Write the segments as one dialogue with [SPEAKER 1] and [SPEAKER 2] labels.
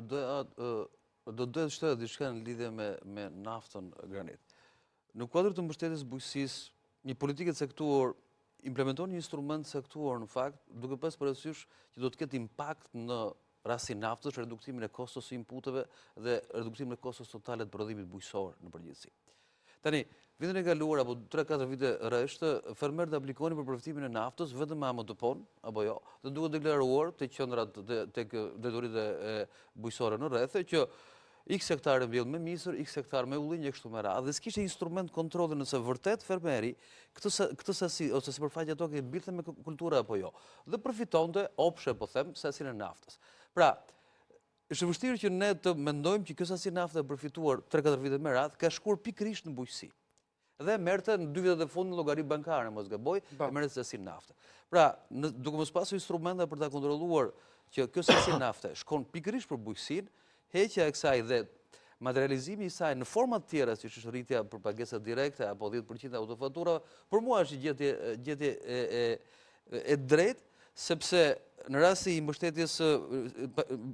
[SPEAKER 1] Do të shteta diçka në lidhje me naftën granit. Në kuadër të mbështetjes bujqësisë, një politikë e caktuar implementon një instrument caktuar në fakt, duke pas parasysh që do të ketë impakt në rastin naftës, reduktimin e kostos së inputeve dhe reduktimin e kostos totale të prodhimit bujqësor në përgjithësi. Tani, vitin e kaluar apo 3-4 vite rresht, fermerët aplikonin për përfitimin e naftës vetëm me AMD-pon apo jo, dhe duhet deklaruar tek qendrat tek detyritë bujqësore në rreth që X hektarë mbjell me misër, X hektarë me ullinj e kështu me radhë. Dhe s'kishte instrument kontrolli nëse vërtet fermeri këtë sasi ose sipërfaqe tokë e mbilte me kultura apo jo. Dhe përfitonte opshe, po them, sasinë e naftës. Pra, është vështirë që ne të mendojmë që kjo sasi nafte e përfituar 3-4 vite me radhë ka shkuar pikërisht në bujqësi. Dhe merrte në 2 vitet e fundit në llogari bankare, mos gaboj, merrte sasi nafte. Pra, duke mos pasur instrumente për ta kontrolluar që kjo sasi nafte shkon pikërisht për bujqësinë, heqja e kësaj dhe materializimi i saj në forma të tjera, siç është rritja për pagesa direkte apo 10% e autofaturave, për mua është gjetje e drejtë, sepse në rasti i mbështetjes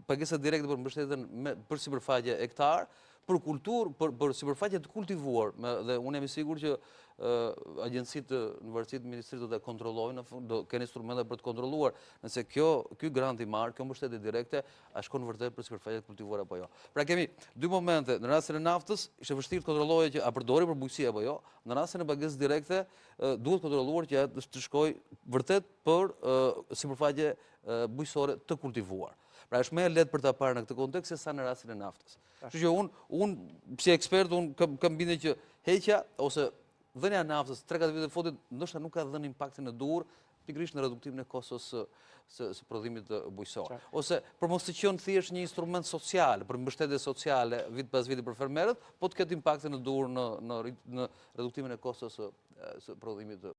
[SPEAKER 1] pagesa direkte për mbështetjen për sipërfaqe hektar, për kulturë, për sipërfaqe të kultivuar, dhe unë jam i sigurt që agjencitë në varësi të ministrisë do ta kontrollojnë, do kenë instrumente për të kontrolluar nëse ky grant i marr, kjo mbështetje direkte, a shkon vërtet për sipërfaqe të kultivuara apo jo. Pra kemi dy momente, në rastin e naftës, ishte vështirë të kontrollohej që a përdori për bujqësi apo jo, në rastin e pagesës direkte, duhet kontrolluar që të shkojë vërtet për sipërfaqe bujqësore të kultivuar. Pra është më e lehtë për ta parë në këtë kontekst se sa në rastin e naftës. Kështu që unë si ekspert kam bindje që heqja ose dhënia e naftës 3-4 vite fundit ndoshta nuk ka dhënë impaktin e duhur pikërisht në reduktimin e kostos së prodhimit bujqësor. Ose për mos të qenë thjesht një instrument social, për mbështetje sociale vit pas viti për fermerët, po të ketë impaktin e duhur në reduktimin e kostos së prodhimit